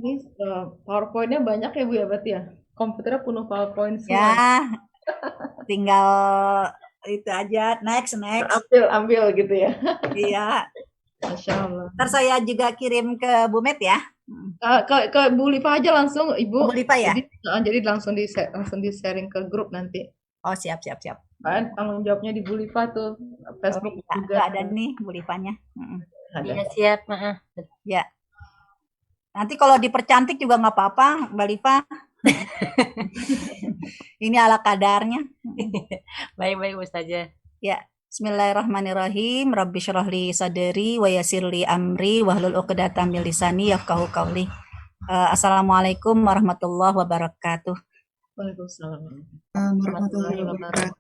Ini PowerPoint-nya banyak ya Bu ya berarti ya? Komputernya penuh PowerPoint semua nih. Ya, tinggal itu aja. Next, next. Ambil, ambil gitu ya. Iya. Masya Allah. Ntar saya juga kirim ke Bu Met ya. Ke Bu Lipa aja langsung Ibu. Oh, Bu Lipa ya? Jadi langsung di sharing ke grup nanti. Oh, siap, siap, siap. Kan tanggung jawabnya di Bu Lipa tuh. Oh Facebook iya, juga nggak ada nih Bu Lipanya. ada. Iya siap. Ya, nanti kalau dipercantik juga nggak apa-apa, Mbak Lipa. Ini ala kadarnya. Baik-baik Ustazah. Ya, Bismillahirrahmanirrahim. Rabbi syrah li sadri wa yassir li amri wahlul 'uqdatam min lisani yafqahu qawli. Assalamualaikum warahmatullahi wabarakatuh. Waalaikumsalam. Warahmatullahi wabarakatuh.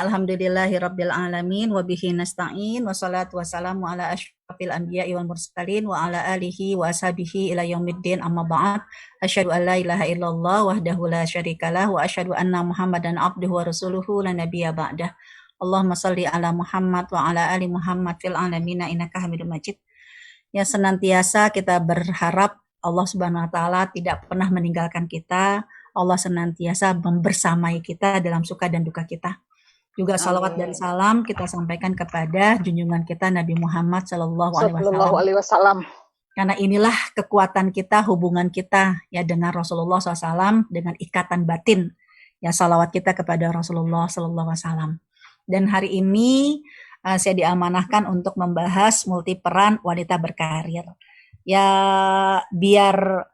Alhamdulillahirabbil alamin wa bihi nasta'in wassalatu wassalamu ala asyrafil anbiya'i wal mursalin wa ala alihi wa ashabihi ila yaumiddin amma ba'd. Asyhadu an la ilaha illallah wahdahu la syarikalah wa asyhadu anna Muhammadan abduhu wa rasuluhu la nabiyya ba'dah. Allahumma shalli ala Muhammad wa ala ali Muhammad fil alamin innaka Hamidum Majid. Ya, senantiasa kita berharap Allah Subhanahu wa taala tidak pernah meninggalkan kita. Allah senantiasa membersamai kita dalam suka dan duka kita. Juga salawat dan salam kita sampaikan kepada junjungan kita Nabi Muhammad Sallallahu Alaihi Wasallam. Karena inilah kekuatan kita, hubungan kita ya dengan Rasulullah SAW, dengan ikatan batin. Ya, salawat kita kepada Rasulullah Sallallahu Alaihi Wasallam. Dan hari ini saya diamanahkan untuk membahas multi peran wanita berkarir. Ya, biar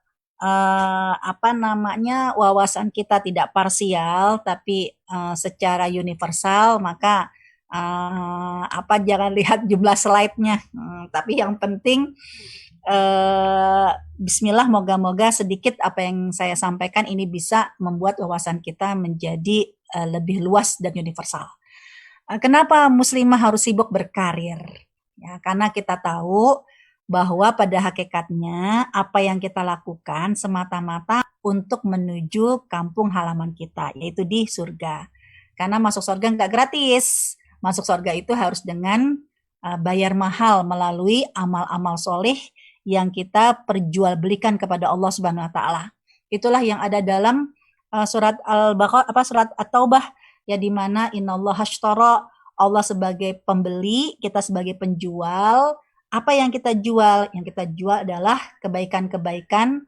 wawasan kita tidak parsial tapi secara universal, maka jangan lihat jumlah slide-nya, tapi yang penting bismillah, moga-moga sedikit apa yang saya sampaikan ini bisa membuat wawasan kita menjadi lebih luas dan universal. Kenapa muslimah harus sibuk berkarir? Ya, karena kita tahu bahwa pada hakikatnya apa yang kita lakukan semata-mata untuk menuju kampung halaman kita, yaitu di surga. Karena masuk surga nggak gratis. Masuk surga itu harus dengan bayar mahal melalui amal-amal soleh yang kita perjualbelikan kepada Allah Subhanahu Wa Taala. Itulah yang ada dalam surat Al-Baqarah, surat At-Taubah, ya, di mana innallaha ashtara, Allah sebagai pembeli, kita sebagai penjual. Apa yang kita jual? Yang kita jual adalah kebaikan-kebaikan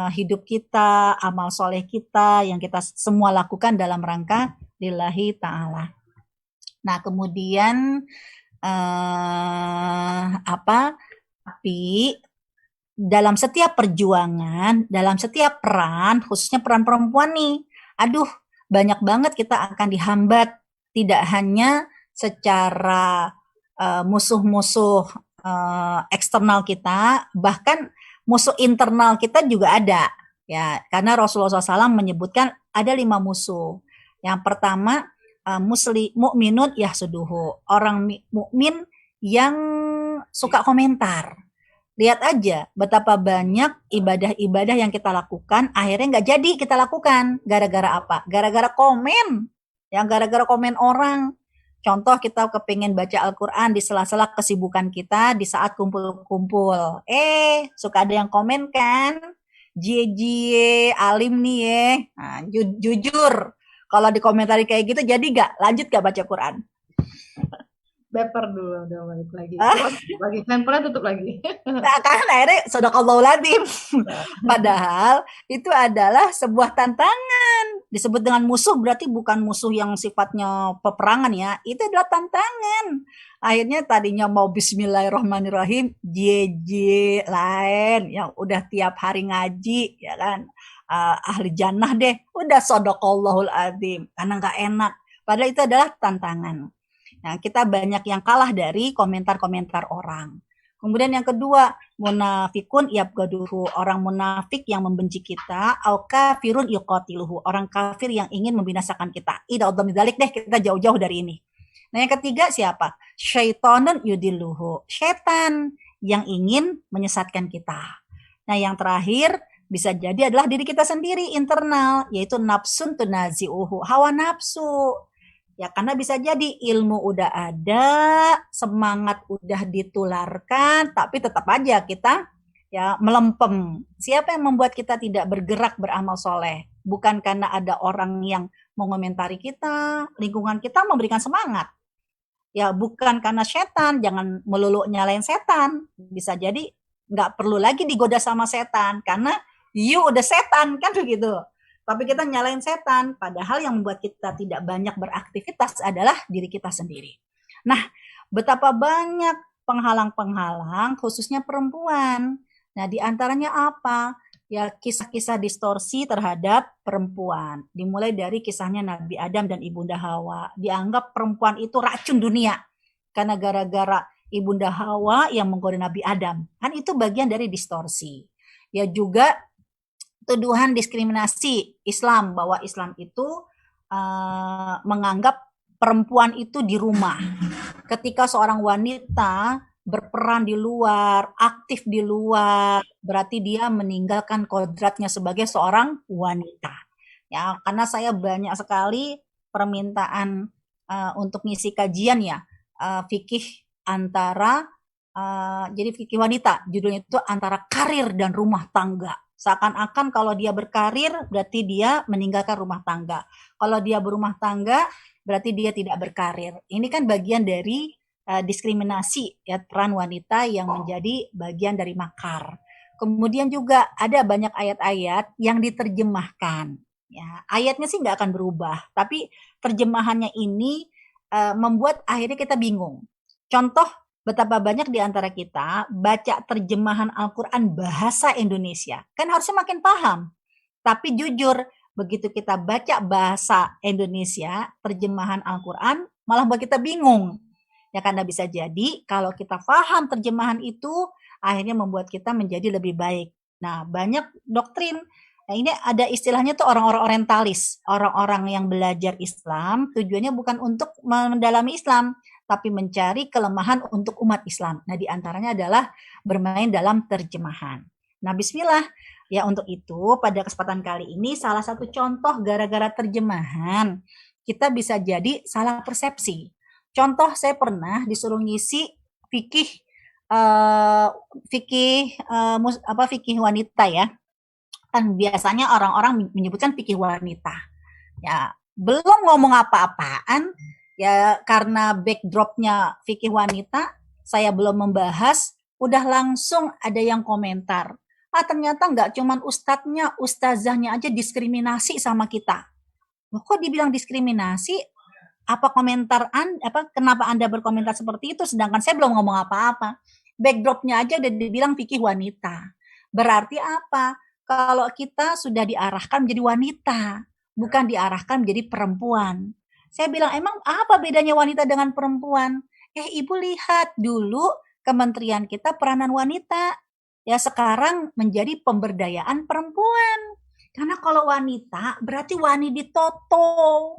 hidup kita, amal soleh kita yang kita semua lakukan dalam rangka lillahi ta'ala. Nah, kemudian tapi dalam setiap perjuangan, dalam setiap peran, khususnya peran perempuan nih, banyak banget kita akan dihambat, tidak hanya secara musuh-musuh eksternal kita, bahkan musuh internal kita juga ada, ya, karena Rasulullah SAW menyebutkan ada 5 musuh. Yang pertama, mukminun yahsuduhu, orang mukmin yang suka komentar. Lihat aja betapa banyak ibadah-ibadah yang kita lakukan akhirnya nggak jadi kita lakukan. Gara-gara apa? Gara-gara komen. Yang gara-gara komen orang. Contoh, kita kepingin baca Al-Quran di sela-sela kesibukan kita di saat kumpul-kumpul. Suka ada yang komen kan? Jie alim nih ya. Nah, jujur, kalau dikomentari kayak gitu jadi gak? Lanjut gak baca Quran? Baper dulu, udah balik lagi. Lagi handphone tutup lagi. Nah, kan akhirnya sadaqallahul adzim. Padahal itu adalah sebuah tantangan. Disebut dengan musuh berarti bukan musuh yang sifatnya peperangan ya. Itu adalah tantangan. Akhirnya tadinya mau bismillahirrahmanirrahim, JJ lain yang udah tiap hari ngaji ya kan. Ahli jannah deh. Udah sadaqallahul adzim karena enggak enak. Padahal itu adalah tantangan. Nah, kita banyak yang kalah dari komentar-komentar orang. Kemudian yang kedua, munafikun yabgaduhu, orang munafik yang membenci kita, au kafirun yuqatiluhu, orang kafir yang ingin membinasakan kita. Ida dzalik deh, kita jauh-jauh dari ini. Nah, yang ketiga siapa? Syaitonun yudilluhu, setan yang ingin menyesatkan kita. Nah, yang terakhir bisa jadi adalah diri kita sendiri internal, yaitu nafsun tunazi'uhu, hawa nafsu. Ya, karena bisa jadi ilmu udah ada, semangat udah ditularkan, tapi tetap aja kita ya melempem. Siapa yang membuat kita tidak bergerak beramal soleh? Bukan karena ada orang yang mengomentari kita, lingkungan kita memberikan semangat. Ya, bukan karena setan, jangan melulu nyalain setan. Bisa jadi nggak perlu lagi digoda sama setan, karena you udah setan, kan begitu. Tapi kita nyalain setan, padahal yang membuat kita tidak banyak beraktivitas adalah diri kita sendiri. Nah, betapa banyak penghalang-penghalang, khususnya perempuan. Nah, di antaranya apa? Ya, kisah-kisah distorsi terhadap perempuan. Dimulai dari kisahnya Nabi Adam dan Ibunda Hawa. Dianggap perempuan itu racun dunia. Karena gara-gara Ibunda Hawa yang menggoda Nabi Adam. Kan itu bagian dari distorsi. Ya juga tuduhan diskriminasi Islam, bahwa Islam itu menganggap perempuan itu di rumah. Ketika seorang wanita berperan di luar, aktif di luar, berarti dia meninggalkan kodratnya sebagai seorang wanita. Ya, karena saya banyak sekali permintaan untuk ngisi kajian ya, fikih antara jadi fikih wanita, judulnya itu antara karir dan rumah tangga. Seakan-akan kalau dia berkarir berarti dia meninggalkan rumah tangga. Kalau dia berumah tangga berarti dia tidak berkarir. Ini kan bagian dari diskriminasi ya, peran wanita yang menjadi bagian dari makar. Kemudian juga ada banyak ayat-ayat yang diterjemahkan. Ya, ayatnya sih nggak akan berubah, tapi terjemahannya ini membuat akhirnya kita bingung. Contoh, betapa banyak di antara kita baca terjemahan Al-Quran bahasa Indonesia. Kan harusnya makin paham. Tapi jujur, begitu kita baca bahasa Indonesia, terjemahan Al-Quran, malah buat kita bingung. Ya, karena bisa jadi kalau kita paham terjemahan itu, akhirnya membuat kita menjadi lebih baik. Nah, banyak doktrin. Nah, ini ada istilahnya tuh orang-orang orientalis. Orang-orang yang belajar Islam, tujuannya bukan untuk mendalami Islam, tapi mencari kelemahan untuk umat Islam. Nah, di antaranya adalah bermain dalam terjemahan. Nah, bismillah. Ya, untuk itu pada kesempatan kali ini salah satu contoh gara-gara terjemahan, kita bisa jadi salah persepsi. Contoh, saya pernah disuruh ngisi fikih fikih wanita ya. Kan biasanya orang-orang menyebutkan fikih wanita. Ya, belum ngomong apa-apaan, ya karena backdropnya fikih wanita, saya belum membahas, udah langsung ada yang komentar. Ternyata nggak cuman ustadznya, ustazahnya aja diskriminasi sama kita. Loh, kok dibilang diskriminasi? Apa komentar kenapa Anda berkomentar seperti itu sedangkan saya belum ngomong apa-apa. Backdropnya aja udah dibilang fikih wanita. Berarti apa? Kalau kita sudah diarahkan menjadi wanita, bukan diarahkan menjadi perempuan. Saya bilang, emang apa bedanya wanita dengan perempuan? Ibu lihat dulu kementerian kita peranan wanita. Ya, sekarang menjadi pemberdayaan perempuan. Karena kalau wanita berarti wani ditoto.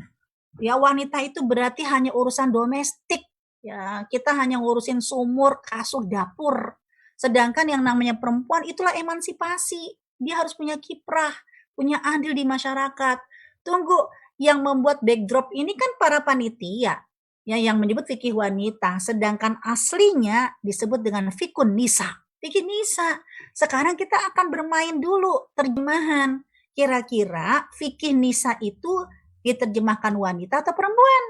Ya, wanita itu berarti hanya urusan domestik. Ya, kita hanya ngurusin sumur, kasur, dapur. Sedangkan yang namanya perempuan itulah emansipasi. Dia harus punya kiprah, punya andil di masyarakat. Tunggu, yang membuat backdrop ini kan para panitia. Ya, yang menyebut fikih wanita. Sedangkan aslinya disebut dengan fikun nisa. Fikih nisa. Sekarang kita akan bermain dulu terjemahan. Kira-kira fikih nisa itu diterjemahkan wanita atau perempuan?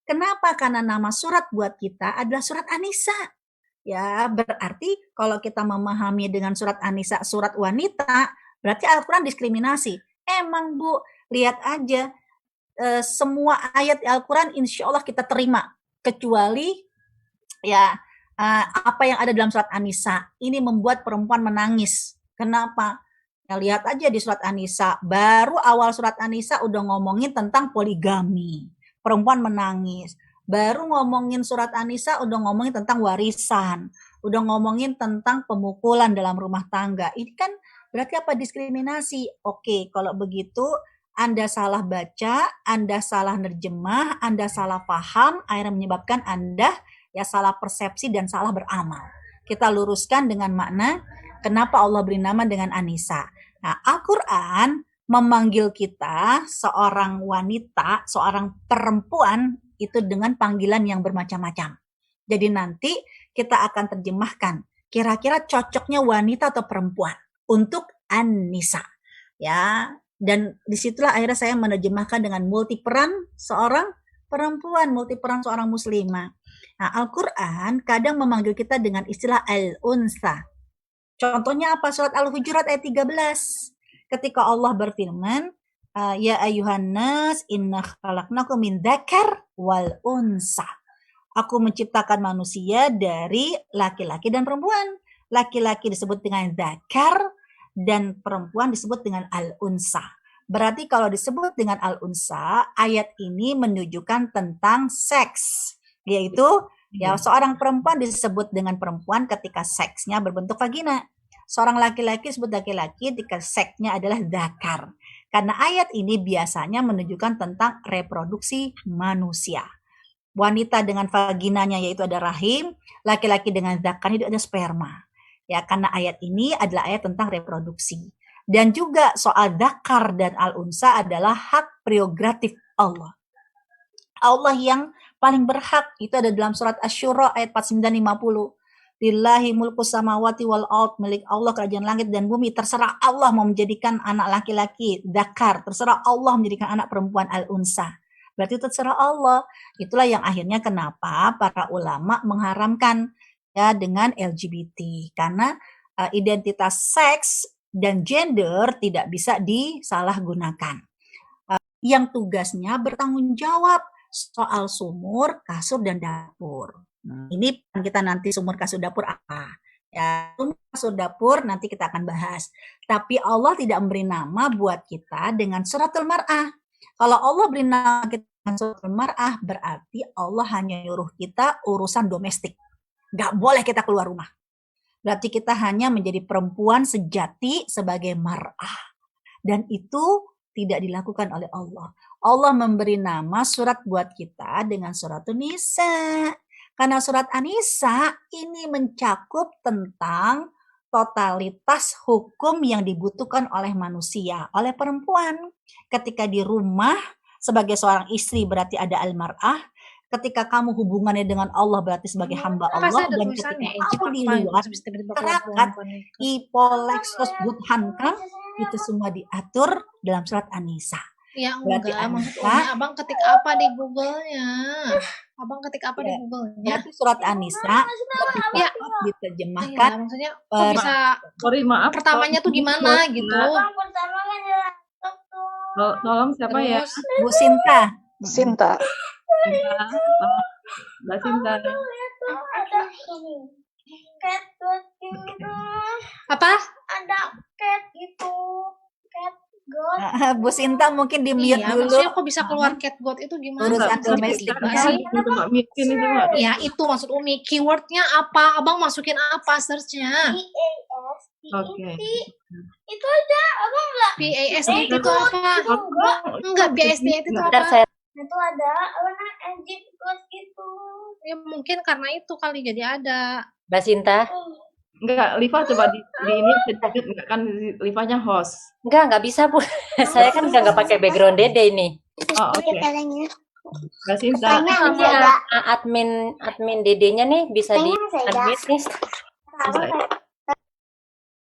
Kenapa? Karena nama surat buat kita adalah surat An-Nisa. Ya, berarti kalau kita memahami dengan surat An-Nisa, surat wanita, berarti Al-Quran diskriminasi. Emang Bu, lihat aja, semua ayat Al-Quran insya Allah kita terima. Kecuali ya apa yang ada dalam surat An-Nisa. Ini membuat perempuan menangis. Kenapa? Ya, lihat aja di surat An-Nisa, baru awal surat An-Nisa udah ngomongin tentang poligami. Perempuan menangis. Baru ngomongin surat An-Nisa udah ngomongin tentang warisan. Udah ngomongin tentang pemukulan dalam rumah tangga. Ini kan berarti apa? Diskriminasi. Oke, kalau begitu Anda salah baca, Anda salah nerjemah, Anda salah paham, akhirnya menyebabkan Anda ya salah persepsi dan salah beramal. Kita luruskan dengan makna kenapa Allah beri nama dengan An-Nisa. Nah, Al-Quran memanggil kita seorang wanita, seorang perempuan itu dengan panggilan yang bermacam-macam. Jadi nanti kita akan terjemahkan kira-kira cocoknya wanita atau perempuan untuk An-Nisa. Ya, dan disitulah akhirnya saya menerjemahkan dengan multiperan seorang perempuan, multiperan seorang muslimah. Nah, Al-Quran kadang memanggil kita dengan istilah al-unsa. Contohnya apa? Surat Al-Hujurat ayat 13. Ketika Allah berfirman, ya ayuhan nas inna khalaqnakum min dzakar wal unsa. Aku menciptakan manusia dari laki-laki dan perempuan. Laki-laki disebut dengan dzakar dan perempuan disebut dengan al-unsa. Berarti kalau disebut dengan al-unsa, ayat ini menunjukkan tentang seks, yaitu ya seorang perempuan disebut dengan perempuan ketika seksnya berbentuk vagina. Seorang laki-laki disebut laki-laki ketika seksnya adalah dzakar. Karena ayat ini biasanya menunjukkan tentang reproduksi manusia. Wanita dengan vaginanya yaitu ada rahim, laki-laki dengan zakarnya itu ada sperma. Ya, karena ayat ini adalah ayat tentang reproduksi. Dan juga soal zakar dan al-unsa adalah hak prerogatif Allah. Allah yang paling berhak itu ada dalam surat Asy-Syura ayat 49-50. Lillahi mulku samawati wal ard, milik Allah kerajaan langit dan bumi. Terserah Allah mau menjadikan anak laki-laki zakar, terserah Allah menjadikan anak perempuan al-unsa. Berarti terserah Allah. Itulah yang akhirnya kenapa para ulama mengharamkan ya dengan LGBT, karena identitas seks dan gender tidak bisa disalahgunakan. Yang tugasnya bertanggung jawab soal sumur, kasur, dan dapur. Ini kita nanti sumur, kasur, dapur apa? Ya, sumur, kasur, dapur nanti kita akan bahas. Tapi Allah tidak memberi nama buat kita dengan suratul mar'ah. Kalau Allah beri nama kita dengan suratul mar'ah, berarti Allah hanya nyuruh kita urusan domestik. Gak boleh kita keluar rumah. Berarti kita hanya menjadi perempuan sejati sebagai mar'ah. Dan itu tidak dilakukan oleh Allah. Allah memberi nama surat buat kita dengan suratun Nisa. Karena surat An-Nisa ini mencakup tentang totalitas hukum yang dibutuhkan oleh manusia, oleh perempuan. Ketika di rumah sebagai seorang istri berarti ada al-mar'ah. Ketika kamu hubungannya dengan Allah berarti sebagai hamba Allah. Dan ketika kamu di luar, terakat, ipolexos budhankam, itu semua diatur dalam surat An-Nisa. Ya Berarti enggak, maksud An-Nisa, Umi, abang ketik apa di Google-nya? Abang ketik apa di Ya, Google-nya? berarti surat An-Nisa lebih Ya. tepat Iya, diterjemahkan maksudnya kok per- bisa Sorry, maaf. pertamanya tuh gimana gitu. Tolong siapa ya? Terus Bu Sinta. Sinta. Sinta. Mbak Sinta. apa? Ada cat gitu, cat god. Bu Sinta mungkin di mute Iya, dulu. maksudnya kok bisa keluar catgoat itu gimana? Urusan Mbak, domestiknya. Mbak, sih? itu Mbak Miskin itu Mbak. Ya itu maksud Umi, keywordnya apa? Abang masukin apa searchnya? PAS, Oke. itu aja, abang nggak? PASD itu apa? Enggak, PASD itu Bentar, apa? saya Itu ada warna engine god gitu. Ya mungkin karena itu kali jadi ada. Mbak Sinta. Enggak, Liva coba di ini sedikit enggak kan Livanya host. Enggak bisa, Bu. Saya kan nggak pakai background Dede ini. Oh, oke. Caranya. Mbak Sinta. Tanya Ini Seda. admin Dedenya nih bisa di Tanya Seda. unmute nih.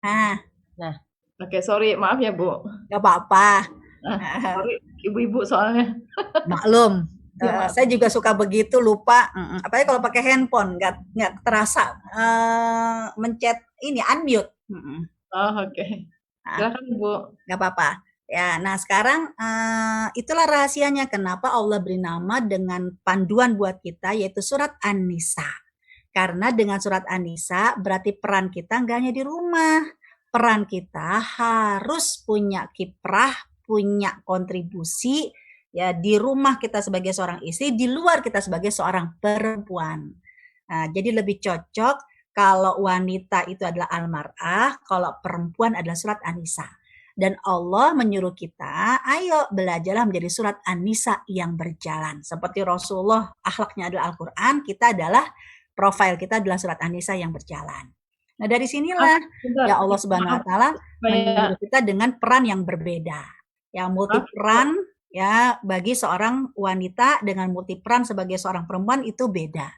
Nah, Oke, sorry, maaf ya, Bu. nggak apa-apa. Sorry, ibu-ibu soalnya. Maklum. Iya, Saya juga suka begitu, lupa. Apalagi kalau pakai handphone, nggak terasa mencet ini unmute. Oh, oke. Silakan, Bu. Nggak apa-apa. Ya, nah sekarang itulah rahasianya kenapa Allah beri nama dengan panduan buat kita yaitu surat An-Nisa. Karena dengan surat An-Nisa berarti peran kita nggak hanya di rumah. Peran kita harus punya kiprah, punya kontribusi ya di rumah kita sebagai seorang istri, di luar kita sebagai seorang perempuan. Nah, jadi lebih cocok kalau wanita itu adalah al-mar'ah, kalau perempuan adalah surat An-Nisa. Dan Allah menyuruh kita, ayo belajarlah menjadi surat An-Nisa yang berjalan. Seperti Rasulullah, akhlaknya adalah Al-Quran, kita adalah, profil kita adalah surat An-Nisa yang berjalan. Nah dari sinilah Bentar. ya Allah Subhanahu Wa Taala Supaya menyuruh kita dengan peran yang berbeda. Ya, multiperan ya bagi seorang wanita dengan multiperan sebagai seorang perempuan itu beda.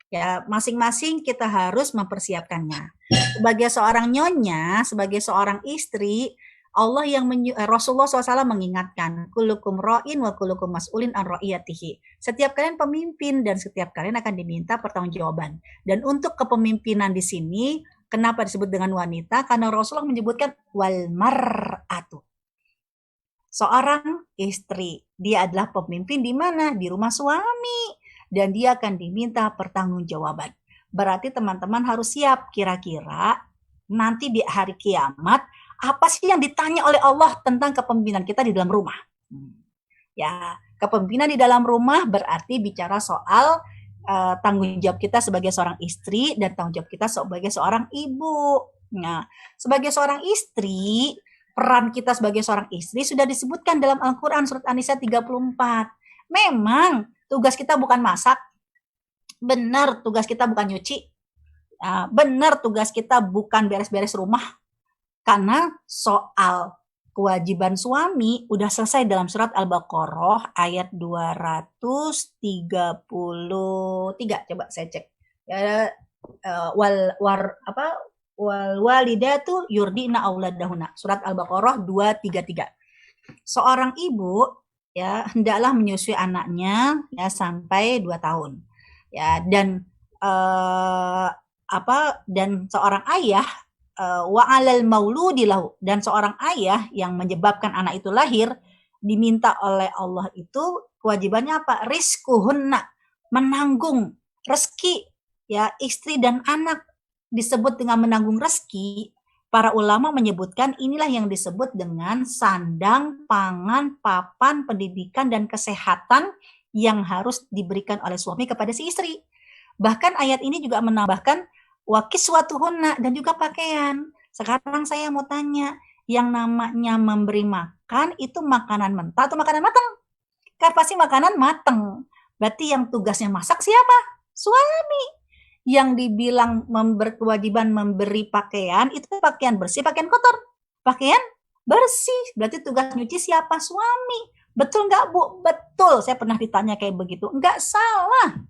Ya, masing-masing kita harus mempersiapkannya. Sebagai seorang nyonya, sebagai seorang istri, Rasulullah SAW mengingatkan, kullukum ra'in wa kullukum mas'ulin an ra'iyatihi. Setiap kalian pemimpin dan setiap kalian akan diminta pertanggungjawaban. Dan untuk kepemimpinan di sini, kenapa disebut dengan wanita? Karena Rasulullah menyebutkan wal mar'atu. Seorang istri, dia adalah pemimpin di mana? Di rumah suami. Dan dia akan diminta pertanggungjawaban. Berarti teman-teman harus siap kira-kira nanti di hari kiamat apa sih yang ditanya oleh Allah tentang kepemimpinan kita di dalam rumah. Ya, kepemimpinan di dalam rumah berarti bicara soal tanggung jawab kita sebagai seorang istri dan tanggung jawab kita sebagai seorang ibu. Nah, sebagai seorang istri, peran kita sebagai seorang istri sudah disebutkan dalam Al-Quran surat An-Nisa 34. Memang tugas kita bukan masak, benar tugas kita bukan nyuci, benar tugas kita bukan beres-beres rumah, karena soal kewajiban suami udah selesai dalam surat Al-Baqarah ayat 233. Coba saya cek. Wal walidatu yurdina auladahuna. Surat Al-Baqarah 233. Seorang ibu ya hendaklah menyusui anaknya ya sampai 2 tahun. Ya, dan dan seorang ayah wa 'alal mauludi lahu, dan seorang ayah yang menyebabkan anak itu lahir diminta oleh Allah itu kewajibannya apa? Rizquhunna, menanggung rezeki ya istri dan anak. Disebut dengan menanggung rezeki, para ulama menyebutkan inilah yang disebut dengan sandang, pangan, papan, pendidikan dan kesehatan yang harus diberikan oleh suami kepada si istri. Bahkan ayat ini juga menambahkan wa kiswatuhunna, dan juga pakaian. Sekarang saya mau tanya, yang namanya memberi makan itu makanan mentah atau makanan matang? Kan pasti makanan matang. Berarti yang tugasnya masak siapa? Suami. Yang dibilang berkewajiban memberi pakaian itu pakaian bersih, pakaian kotor. Pakaian bersih. Berarti tugas nyuci siapa? Suami. Betul nggak, Bu? Betul. Saya pernah ditanya kayak begitu. Nggak salah.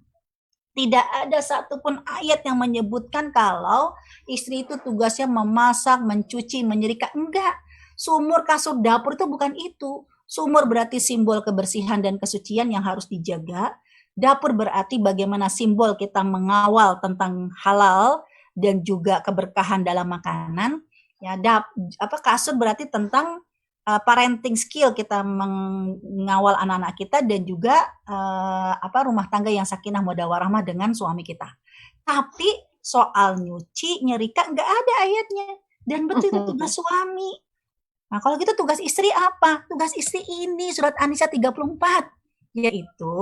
Tidak ada satupun ayat yang menyebutkan kalau istri itu tugasnya memasak, mencuci, menyerika. Enggak. Sumur, kasur, dapur itu bukan itu. Sumur berarti simbol kebersihan dan kesucian yang harus dijaga. Dapur berarti bagaimana simbol kita mengawal tentang halal dan juga keberkahan dalam makanan. Ya, kasur berarti tentang parenting skill, kita mengawal anak-anak kita dan juga rumah tangga yang sakinah mawaddah warahmah dengan suami kita. Tapi soal nyuci, nyerika nggak ada ayatnya, dan betul itu tugas suami. Nah, kalau gitu tugas istri apa? Tugas istri ini surat An-Nisa 34, yaitu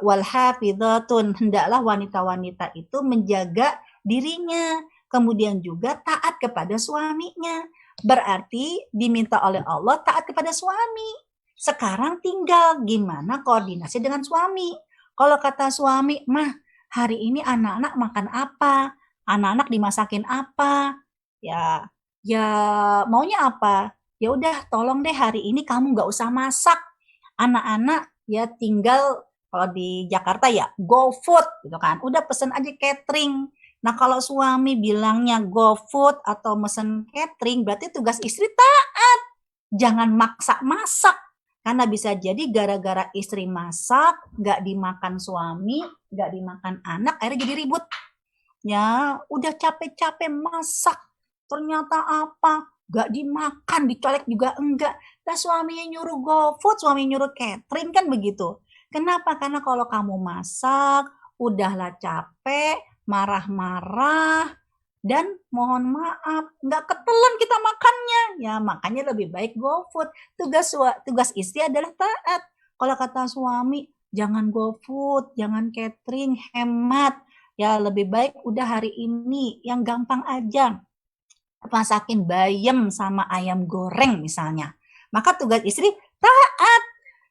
wal hafidhatun, hendaklah wanita-wanita itu menjaga dirinya, kemudian juga taat kepada suaminya. Berarti diminta oleh Allah taat kepada suami. Sekarang tinggal gimana koordinasi dengan suami. Kalau kata suami, "Mah, hari ini anak-anak makan apa? Anak-anak dimasakin apa?" Ya maunya apa? Ya udah, tolong deh hari ini kamu nggak usah masak. Anak-anak ya tinggal, kalau di Jakarta ya GoFood gitu kan. Udah pesen aja catering. Nah, kalau suami bilangnya GoFood atau mesen catering, berarti tugas istri taat. Jangan maksa masak. Karena bisa jadi gara-gara istri masak, gak dimakan suami, gak dimakan anak, akhirnya jadi ribut. Ya, udah capek-capek masak. Ternyata apa? Gak dimakan, dicolek juga enggak. Nah, suaminya nyuruh GoFood, suaminya nyuruh catering, kan begitu. Kenapa? Karena kalau kamu masak, udahlah capek, marah-marah, dan mohon maaf, nggak ketelan kita makannya. Ya, makanya lebih baik GoFood. Tugas istri adalah taat. Kalau kata suami, jangan GoFood, jangan catering, hemat. Ya, lebih baik udah hari ini yang gampang aja. Masakin bayam sama ayam goreng misalnya. Maka tugas istri taat.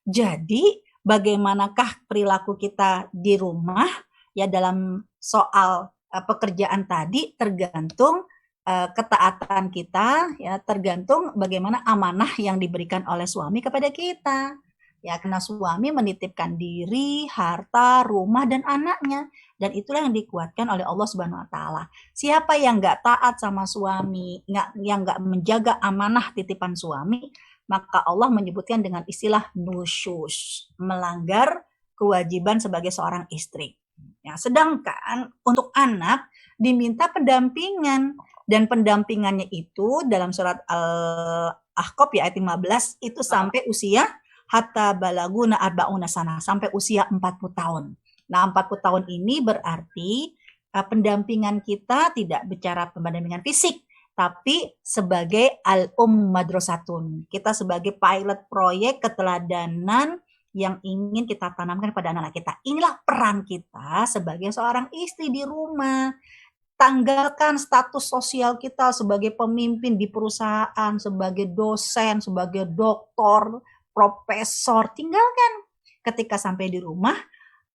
Jadi, bagaimanakah perilaku kita di rumah ya dalam soal pekerjaan tadi tergantung ketaatan kita ya tergantung bagaimana amanah yang diberikan oleh suami kepada kita. Ya, karena suami menitipkan diri, harta, rumah, dan anaknya. Dan itulah yang dikuatkan oleh Allah Subhanahu wa Ta'ala. Siapa yang nggak taat sama suami, yang nggak menjaga amanah titipan suami, maka Allah menyebutkan dengan istilah nusyus, melanggar kewajiban sebagai seorang istri. Ya, sedangkan untuk anak diminta pendampingan, dan pendampingannya itu dalam surat Al-Ahqaf ya ayat 15 itu sampai usia hatta balaguna arba'una sana, sampai usia 40 tahun. Nah, 40 tahun ini berarti pendampingan kita tidak bicara pendampingan fisik, tapi sebagai madrasatun. Kita sebagai pilot proyek keteladanan yang ingin kita tanamkan pada anak-anak kita. Inilah peran kita sebagai seorang istri di rumah. Tanggalkan status sosial kita sebagai pemimpin di perusahaan, sebagai dosen, sebagai doktor, profesor. Tinggalkan. Ketika sampai di rumah,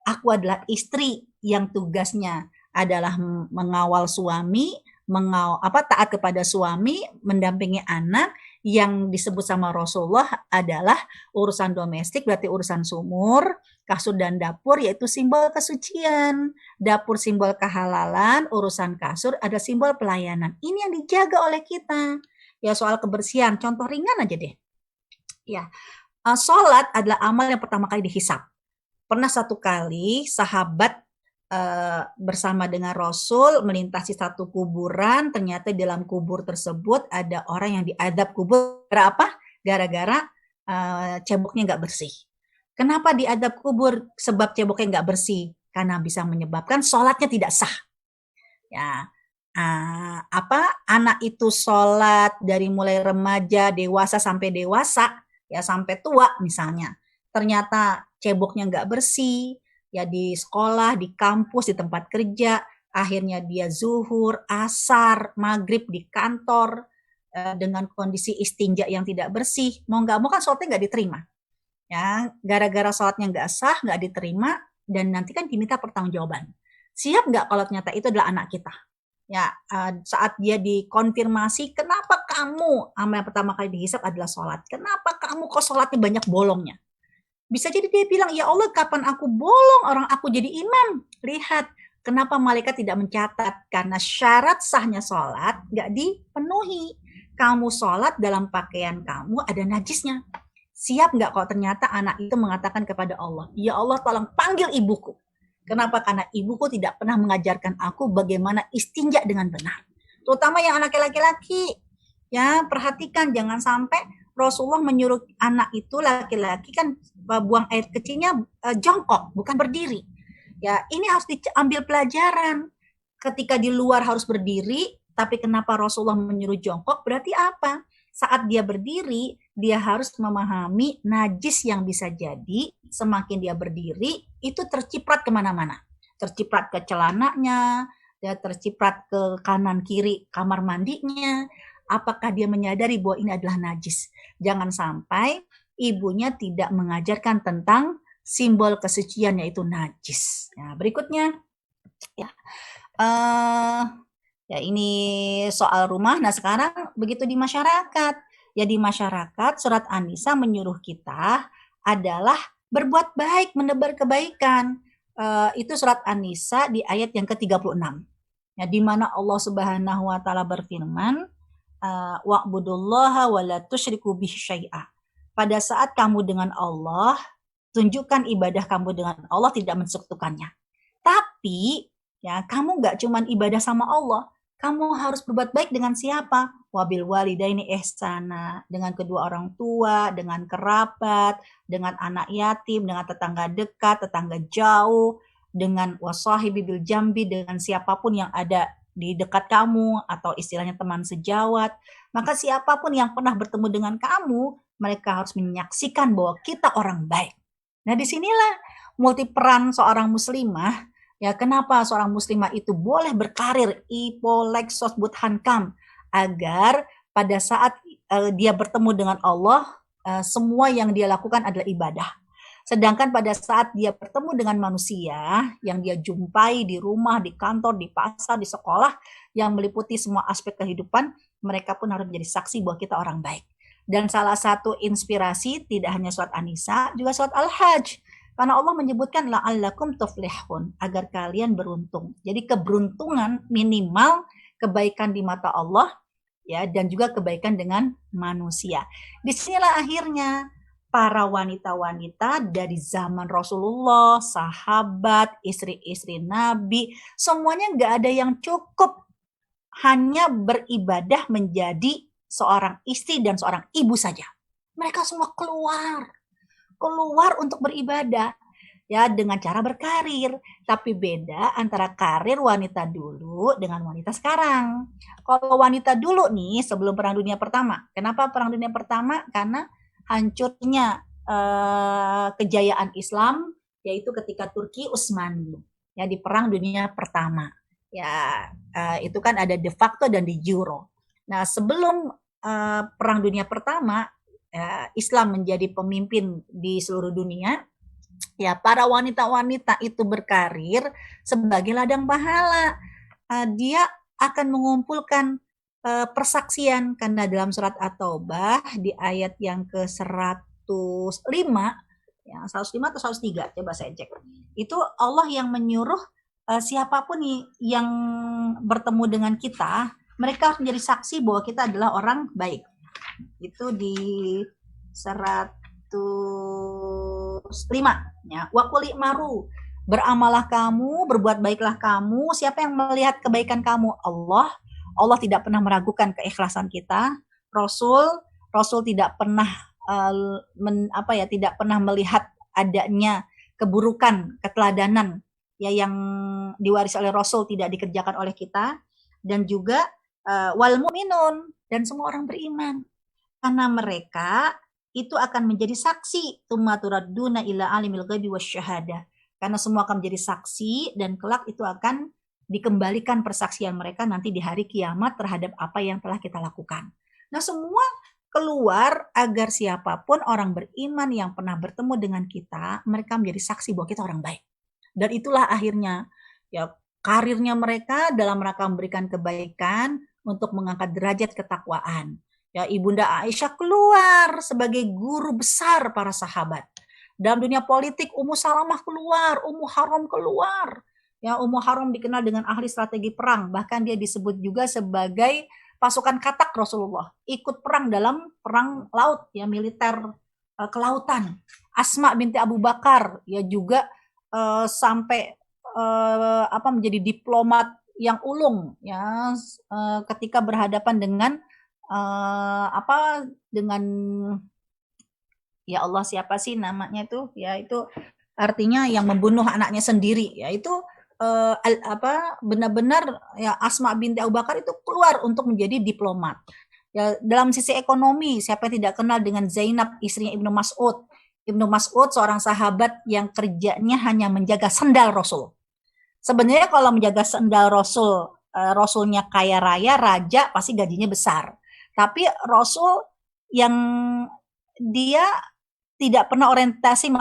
aku adalah istri yang tugasnya adalah mengawal suami, taat kepada suami, mendampingi anak. Yang disebut sama Rasulullah adalah urusan domestik, berarti urusan sumur, kasur dan dapur, yaitu simbol kesucian. Dapur simbol kehalalan, urusan kasur ada simbol pelayanan. Ini yang dijaga oleh kita. Ya, soal kebersihan, contoh ringan aja deh. Ya, sholat adalah amal yang pertama kali dihisab. Pernah satu kali sahabat bersama dengan Rasul melintasi satu kuburan, ternyata di dalam kubur tersebut ada orang yang diadab kubur. Apa? Gara-gara ceboknya nggak bersih. Kenapa diadab kubur? Sebab ceboknya nggak bersih. Karena bisa menyebabkan sholatnya tidak sah. Ya, anak itu sholat dari mulai remaja, dewasa sampai dewasa, ya sampai tua misalnya. Ternyata ceboknya nggak bersih. Ya di sekolah, di kampus, di tempat kerja, akhirnya dia zuhur, asar, maghrib di kantor dengan kondisi istinja yang tidak bersih, mau nggak mau kan sholatnya nggak diterima. Ya, gara-gara sholatnya nggak sah, nggak diterima, dan nanti kan diminta pertanggungjawaban. Siap nggak kalau ternyata itu adalah anak kita? Ya, saat dia dikonfirmasi, kenapa kamu, amal yang pertama kali dihisab adalah sholat? Kenapa kamu kok sholatnya banyak bolongnya? Bisa jadi dia bilang, ya Allah kapan aku bolong, orang aku jadi imam. Lihat, kenapa malaikat tidak mencatat? Karena syarat sahnya sholat nggak dipenuhi. Kamu sholat dalam pakaian kamu ada najisnya. Siap nggak kalau ternyata anak itu mengatakan kepada Allah, ya Allah tolong panggil ibuku. Kenapa? Karena ibuku tidak pernah mengajarkan aku bagaimana istinja dengan benar. Terutama yang anak laki-laki. Ya, perhatikan jangan sampai Rasulullah menyuruh anak itu laki-laki kan buang air kecilnya jongkok, bukan berdiri. Ya, ini harus diambil pelajaran. Ketika di luar harus berdiri, tapi kenapa Rasulullah menyuruh jongkok? Berarti apa? Saat dia berdiri, dia harus memahami najis yang bisa jadi semakin dia berdiri, itu terciprat kemana-mana. Terciprat ke celananya, ya, terciprat ke kanan kiri kamar mandinya. Apakah dia menyadari bahwa ini adalah najis? Jangan sampai ibunya tidak mengajarkan tentang simbol kesucian yaitu najis. Nah, berikutnya, ya, ya ini soal rumah. Nah sekarang begitu di masyarakat, ya di masyarakat surat An-Nisa menyuruh kita adalah berbuat baik, menebar kebaikan. Itu surat An-Nisa di ayat yang ke-36. Ya, di mana Allah Subhanahu wa Ta'ala berfirman, wa'budullaha wa la tusyriku bihi syai'a. Pada saat kamu dengan Allah, tunjukkan ibadah kamu dengan Allah, tidak mensekutukannya. Tapi ya kamu nggak cuma ibadah sama Allah, kamu harus berbuat baik dengan siapa? Wabil walidaini ihsana, dengan kedua orang tua, dengan kerabat, dengan anak yatim, dengan tetangga dekat, tetangga jauh, dengan wasahibi bil jambi, dengan siapapun yang ada di dekat kamu, atau istilahnya teman sejawat. Maka siapapun yang pernah bertemu dengan kamu, mereka harus menyaksikan bahwa kita orang baik. Nah disinilah multi peran seorang muslimah. Ya kenapa seorang muslimah itu boleh berkarir Ipo Lexos Buthankam, agar pada saat dia bertemu dengan Allah, semua yang dia lakukan adalah ibadah. Sedangkan pada saat dia bertemu dengan manusia yang dia jumpai di rumah, di kantor, di pasar, di sekolah, yang meliputi semua aspek kehidupan, mereka pun harus menjadi saksi bahwa kita orang baik. Dan salah satu inspirasi tidak hanya surat An-Nisa, juga surat Al-Hajj. Karena Allah menyebutkan la'allakum tuflihun, agar kalian beruntung. Jadi keberuntungan minimal kebaikan di mata Allah, ya, dan juga kebaikan dengan manusia. Disinilah akhirnya para wanita-wanita dari zaman Rasulullah, sahabat, istri-istri Nabi, semuanya nggak ada yang cukup hanya beribadah menjadi seorang istri dan seorang ibu saja. Mereka semua keluar untuk beribadah, ya, dengan cara berkarir. Tapi beda antara karir wanita dulu dengan wanita sekarang. Kalau wanita dulu nih sebelum Perang Dunia Pertama, kenapa Perang Dunia Pertama? Karena hancurnya kejayaan Islam, yaitu ketika Turki Utsmani, ya, di Perang Dunia Pertama. Ya, itu kan ada de facto dan de jure. Nah, sebelum Perang Dunia Pertama, Islam menjadi pemimpin di seluruh dunia, ya, para wanita-wanita itu berkarir sebagai ladang pahala. Dia akan mengumpulkan persaksian, karena dalam surat At-Taubah di ayat yang ke-105, ya, 105 atau 103, coba saya cek. Itu Allah yang menyuruh siapapun yang bertemu dengan kita, mereka harus menjadi saksi bahwa kita adalah orang baik. Itu di 105, ya. Wa qul i'maru, beramalah kamu, berbuat baiklah kamu. Siapa yang melihat kebaikan kamu? Allah tidak pernah meragukan keikhlasan kita. Rasul tidak pernah tidak pernah melihat adanya keburukan, keteladanan, ya, yang diwarisi oleh Rasul tidak dikerjakan oleh kita. Dan juga wal mu'minun, dan semua orang beriman, karena mereka itu akan menjadi saksi, tsumma turadduna ila alimil ghaibi wasyahadah, karena semua akan menjadi saksi dan kelak itu akan dikembalikan persaksian mereka nanti di hari kiamat terhadap apa yang telah kita lakukan. Nah, semua keluar agar siapapun orang beriman yang pernah bertemu dengan kita, mereka menjadi saksi bahwa kita orang baik. Dan itulah akhirnya, ya, karirnya mereka dalam rangka memberikan kebaikan untuk mengangkat derajat ketakwaan. Ya, Ibunda Aisyah keluar sebagai guru besar para sahabat. Dalam dunia politik, Ummu Salamah keluar, Ummu Haram keluar. Ya, Ummu Haram dikenal dengan ahli strategi perang, bahkan dia disebut juga sebagai pasukan katak Rasulullah, ikut perang dalam perang laut, ya, militer kelautan. Asma binti Abu Bakar, ya, juga sampai menjadi diplomat yang ulung, ya, ketika berhadapan dengan dengan, ya Allah, siapa sih namanya itu, ya, itu artinya yang membunuh anaknya sendiri, ya, itu benar-benar, ya, Asma binti Abu Bakar itu keluar untuk menjadi diplomat. Ya, dalam sisi ekonomi, siapa yang tidak kenal dengan Zainab, istrinya Ibnu Mas'ud. Ibnu Mas'ud seorang sahabat yang kerjanya hanya menjaga sendal Rasul. Sebenarnya kalau menjaga sendal Rasul, Rasulnya kaya raya, raja, pasti gajinya besar. Tapi Rasul yang dia tidak pernah orientasi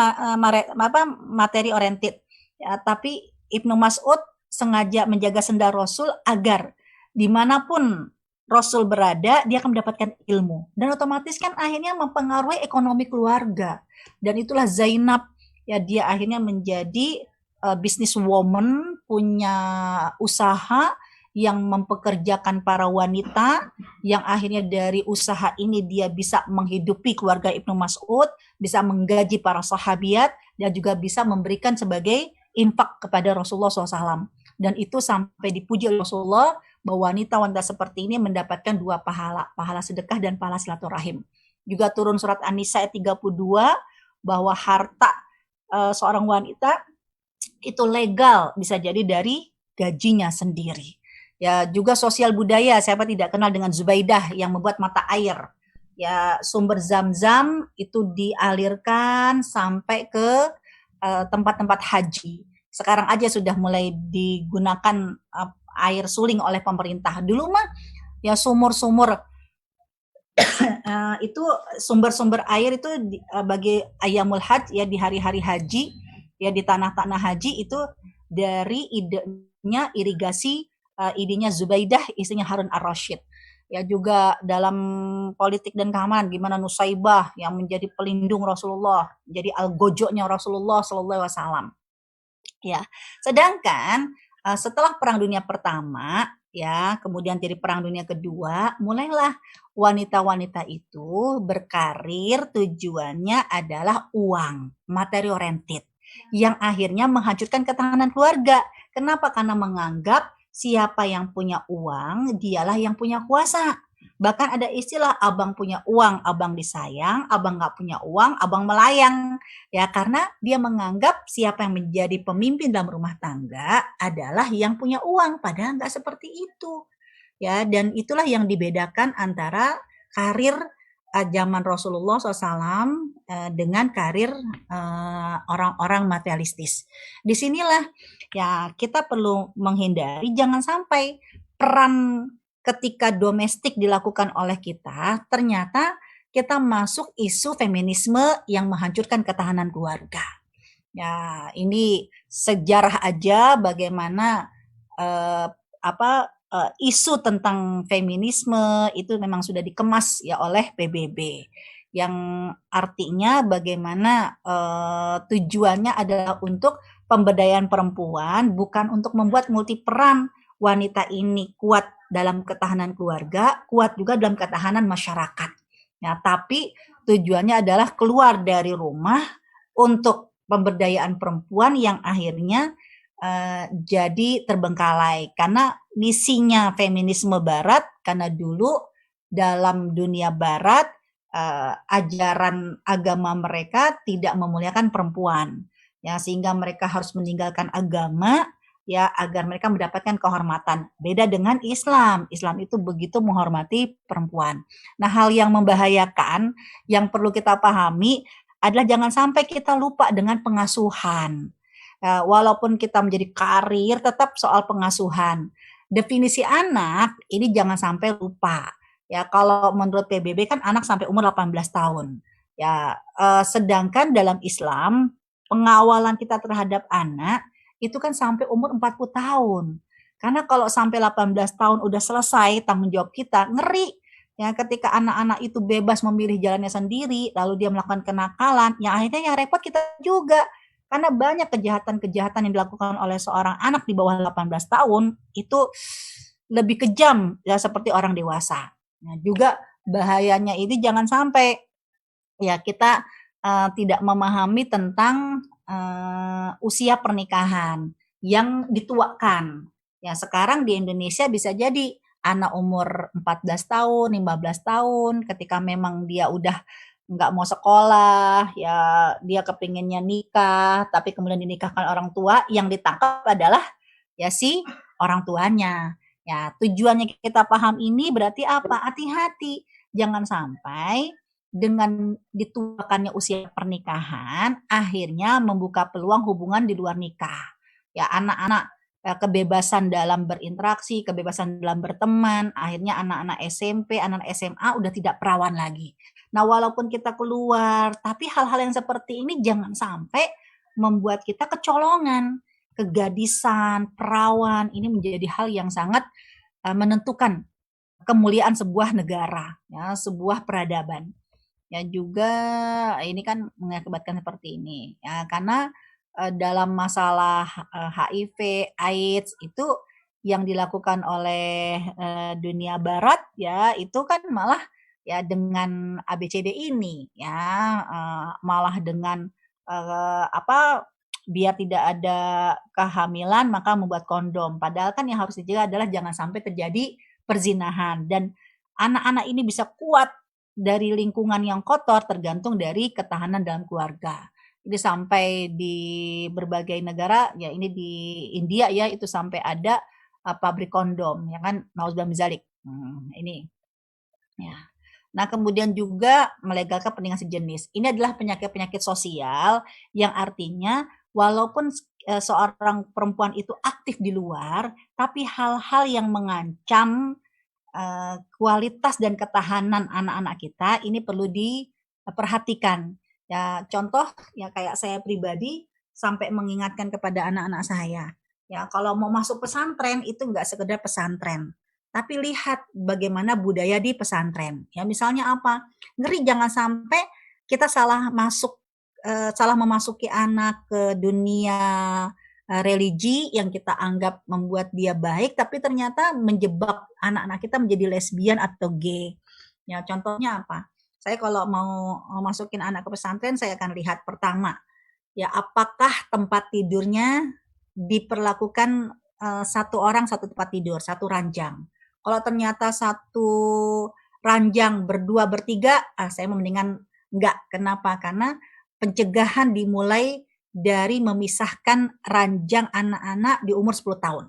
materi oriented, ya, tapi Ibnu Mas'ud sengaja menjaga sendal Rasul agar dimanapun Rasul berada, dia akan mendapatkan ilmu. Dan otomatis kan akhirnya mempengaruhi ekonomi keluarga. Dan itulah Zainab, ya, dia akhirnya menjadi businesswoman, punya usaha yang mempekerjakan para wanita, yang akhirnya dari usaha ini dia bisa menghidupi keluarga Ibnu Mas'ud, bisa menggaji para sahabiat, dan juga bisa memberikan sebagai infak kepada Rasulullah SAW. Dan itu sampai dipuji oleh Rasulullah bahwa wanita-wanita seperti ini mendapatkan 2 pahala, pahala sedekah dan pahala silaturahim. Juga turun surat An-Nisa ayat 32 bahwa harta seorang wanita itu legal, bisa jadi dari gajinya sendiri. Ya, juga sosial budaya, siapa tidak kenal dengan Zubaidah yang membuat mata air. Ya, sumber Zam-Zam itu dialirkan sampai ke tempat-tempat haji. Sekarang aja sudah mulai digunakan air suling oleh pemerintah. Dulu mah ya sumur-sumur itu sumber-sumber air itu bagi Ayyamul Hajj ya, di hari-hari haji ya, di tanah-tanah haji itu dari idenya irigasi, idenya Zubaidah, istrinya Harun ar-Rasyid. Ya, juga dalam politik dan keamanan gimana Nusaibah yang menjadi pelindung Rasulullah, jadi algojoknya Rasulullah Sallallahu Alaihi Wasallam. Ya, sedangkan setelah Perang Dunia Pertama, ya, kemudian jadi Perang Dunia Kedua, mulailah wanita-wanita itu berkarir tujuannya adalah uang, materi oriented, yang akhirnya menghancurkan ketahanan keluarga. Kenapa? Karena menganggap siapa yang punya uang, dialah yang punya kuasa. Bahkan ada istilah abang punya uang, abang disayang, abang nggak punya uang, abang melayang. Ya, karena dia menganggap siapa yang menjadi pemimpin dalam rumah tangga adalah yang punya uang, padahal nggak seperti itu. Ya, dan itulah yang dibedakan antara karir zaman Rasulullah SAW dengan karir orang-orang materialistis. Disinilah ya kita perlu menghindari, jangan sampai peran ketika domestik dilakukan oleh kita, ternyata kita masuk isu feminisme yang menghancurkan ketahanan keluarga. Ya, ini sejarah aja bagaimana isu tentang feminisme itu memang sudah dikemas ya oleh PBB, yang artinya bagaimana tujuannya adalah untuk pemberdayaan perempuan, bukan untuk membuat multiperan wanita ini kuat dalam ketahanan keluarga, kuat juga dalam ketahanan masyarakat. Ya, tapi tujuannya adalah keluar dari rumah untuk pemberdayaan perempuan yang akhirnya jadi terbengkalai. Karena misinya feminisme barat, karena dulu dalam dunia barat ajaran agama mereka tidak memuliakan perempuan. Ya, sehingga mereka harus meninggalkan agama ya agar mereka mendapatkan kehormatan. Beda dengan Islam. Islam itu begitu menghormati perempuan. Nah, hal yang membahayakan yang perlu kita pahami adalah jangan sampai kita lupa dengan pengasuhan. Walaupun kita menjadi karir, tetap soal pengasuhan. Definisi anak ini jangan sampai lupa. Ya, kalau menurut PBB kan anak sampai umur 18 tahun. Ya, sedangkan dalam Islam pengawalan kita terhadap anak itu kan sampai umur 40 tahun. Karena kalau sampai 18 tahun udah selesai tanggung jawab kita, ngeri. Ya, ketika anak-anak itu bebas memilih jalannya sendiri, lalu dia melakukan kenakalan, yang akhirnya yang repot kita juga. Karena banyak kejahatan-kejahatan yang dilakukan oleh seorang anak di bawah 18 tahun itu lebih kejam ya seperti orang dewasa. Nah, juga bahayanya ini jangan sampai ya kita tidak memahami tentang usia pernikahan yang dituakan. Ya, sekarang di Indonesia bisa jadi anak umur 14 tahun, 15 tahun ketika memang dia udah nggak mau sekolah, ya dia kepinginnya nikah, tapi kemudian dinikahkan orang tua, yang ditangkap adalah ya si orang tuanya. Ya, tujuannya kita paham ini berarti apa? Hati-hati, jangan sampai dengan dituakannya usia pernikahan, akhirnya membuka peluang hubungan di luar nikah. Ya, anak-anak kebebasan dalam berinteraksi, kebebasan dalam berteman, akhirnya anak-anak SMP, anak SMA udah tidak perawan lagi. Nah, walaupun kita keluar, tapi hal-hal yang seperti ini jangan sampai membuat kita kecolongan. Kegadisan, perawan, ini menjadi hal yang sangat menentukan kemuliaan sebuah negara, ya, sebuah peradaban. Ya, juga ini kan mengakibatkan seperti ini. Ya, karena dalam masalah HIV, AIDS itu yang dilakukan oleh dunia barat ya itu kan malah ya dengan ABCD ini ya malah dengan biar tidak ada kehamilan maka membuat kondom. Padahal kan yang harus dijaga adalah jangan sampai terjadi perzinahan, dan anak-anak ini bisa kuat dari lingkungan yang kotor tergantung dari ketahanan dalam keluarga. Jadi sampai di berbagai negara ya ini di India ya itu sampai ada pabrik kondom ya kan, nauzubillah min dzalik. Ini ya. Nah, kemudian juga melegalkan pernikahan sejenis. Ini adalah penyakit-penyakit sosial yang artinya walaupun seorang perempuan itu aktif di luar, tapi hal-hal yang mengancam kualitas dan ketahanan anak-anak kita ini perlu diperhatikan. Ya, contoh ya kayak saya pribadi sampai mengingatkan kepada anak-anak saya. Ya, kalau mau masuk pesantren itu enggak sekedar pesantren, tapi lihat bagaimana budaya di pesantren. Ya, misalnya apa? Ngeri jangan sampai kita salah memasuki anak ke dunia religi yang kita anggap membuat dia baik, tapi ternyata menjebak anak-anak kita menjadi lesbian atau gay. Ya, contohnya apa? Saya kalau mau masukin anak ke pesantren, saya akan lihat pertama, ya apakah tempat tidurnya diperlakukan satu orang satu tempat tidur, satu ranjang. Kalau ternyata satu ranjang berdua bertiga, saya mendingan enggak. Kenapa? Karena pencegahan dimulai dari memisahkan ranjang anak-anak di umur 10 tahun.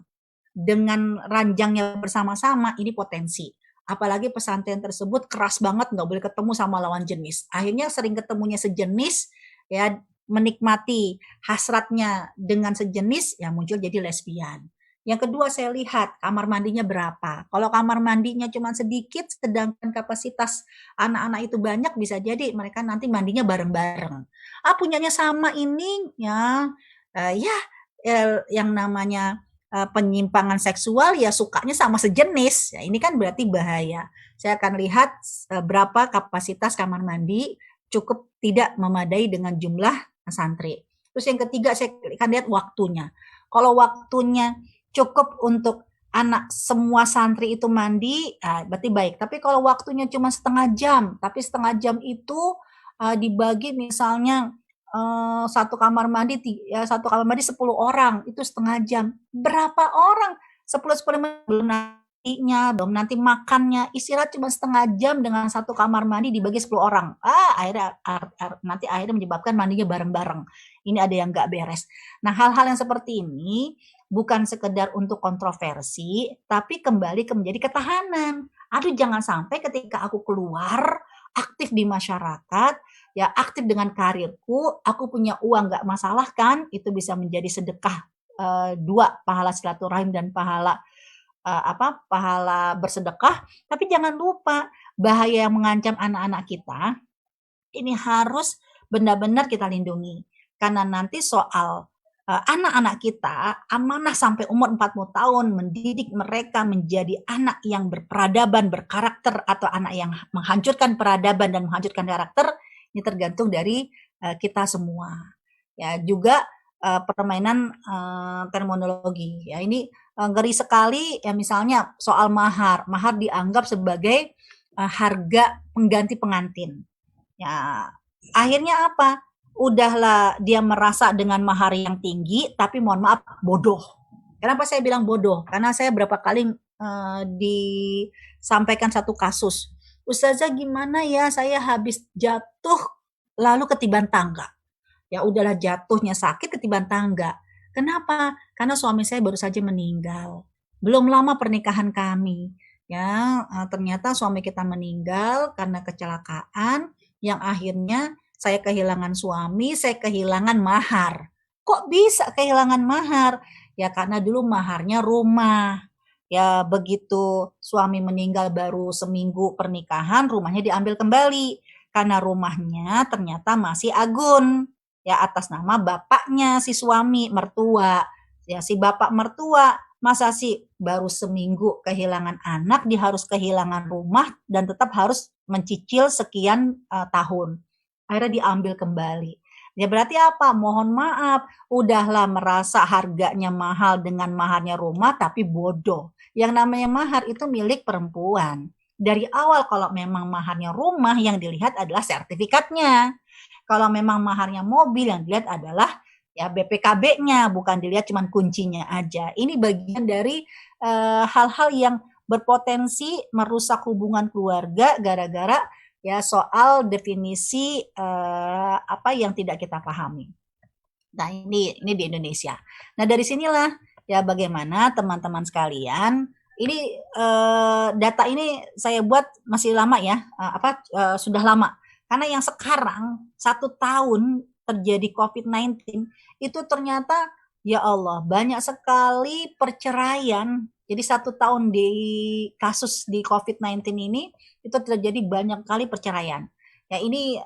Dengan ranjangnya bersama-sama, ini potensi. Apalagi pesantren tersebut keras banget, nggak boleh ketemu sama lawan jenis. Akhirnya sering ketemunya sejenis, ya menikmati hasratnya dengan sejenis, ya muncul jadi lesbian. Yang kedua saya lihat kamar mandinya berapa. Kalau kamar mandinya cuma sedikit, sedangkan kapasitas anak-anak itu banyak, bisa jadi mereka nanti mandinya bareng-bareng. Punyanya sama ini, ya yang namanya penyimpangan seksual ya sukanya sama sejenis. Ya, ini kan berarti bahaya. Saya akan lihat berapa kapasitas kamar mandi cukup tidak memadai dengan jumlah santri. Terus yang ketiga saya akan lihat waktunya. Kalau waktunya cukup untuk anak semua santri itu mandi, berarti baik. Tapi kalau waktunya cuma setengah jam, tapi setengah jam itu dibagi misalnya satu kamar mandi 10 orang, itu setengah jam. Berapa orang? 10 menit belum nantinya, belum nanti makannya, istirahat cuma setengah jam dengan satu kamar mandi dibagi 10 orang. Akhirnya menyebabkan mandinya bareng-bareng. Ini ada yang nggak beres. Nah, hal-hal yang seperti ini bukan sekedar untuk kontroversi, tapi kembali menjadi ketahanan. Jangan sampai ketika aku keluar, aktif di masyarakat, ya aktif dengan karirku, aku punya uang nggak masalah kan, itu bisa menjadi sedekah dua, pahala silaturahim dan pahala bersedekah. Tapi jangan lupa bahaya yang mengancam anak-anak kita ini harus benar-benar kita lindungi, karena nanti soal anak-anak kita amanah sampai umur 40 tahun mendidik mereka menjadi anak yang berperadaban, berkarakter, atau anak yang menghancurkan peradaban dan menghancurkan karakter, ini tergantung dari kita semua. Ya, juga permainan terminologi. Ya, ini ngeri sekali ya, misalnya soal mahar. Mahar dianggap sebagai harga pengganti pengantin. Ya, akhirnya apa? Udahlah dia merasa dengan mahar yang tinggi, tapi mohon maaf bodoh. Kenapa saya bilang bodoh? Karena saya berapa kali disampaikan satu kasus. Ustazah gimana ya, saya habis jatuh lalu ketiban tangga. Ya udahlah, jatuhnya sakit ketiban tangga. Kenapa? Karena suami saya baru saja meninggal. Belum lama pernikahan kami. Ya, ternyata suami kita meninggal karena kecelakaan yang akhirnya saya kehilangan suami, saya kehilangan mahar. Kok bisa kehilangan mahar? Ya karena dulu maharnya rumah. Ya begitu suami meninggal baru seminggu pernikahan, rumahnya diambil kembali. Karena rumahnya ternyata masih agun. Ya atas nama bapaknya si suami, mertua. Ya si bapak mertua, masa sih baru seminggu kehilangan anak, dia harus kehilangan rumah dan tetap harus mencicil sekian tahun. Akhirnya diambil kembali. Ya berarti apa? Mohon maaf, udahlah merasa harganya mahal dengan maharnya rumah, tapi bodoh. Yang namanya mahar itu milik perempuan. Dari awal kalau memang maharnya rumah, yang dilihat adalah sertifikatnya. Kalau memang maharnya mobil, yang dilihat adalah ya BPKB-nya, bukan dilihat cuma kuncinya aja. Ini bagian dari hal-hal yang berpotensi merusak hubungan keluarga gara-gara ya soal definisi apa yang tidak kita pahami. Nah ini di Indonesia. Nah dari sinilah ya bagaimana teman-teman sekalian, ini data ini saya buat masih lama ya, sudah lama. Karena yang sekarang 1 tahun terjadi COVID-19 itu ternyata ya Allah banyak sekali perceraian Jadi 1 tahun di kasus di COVID-19 ini itu terjadi banyak kali perceraian. Ya ini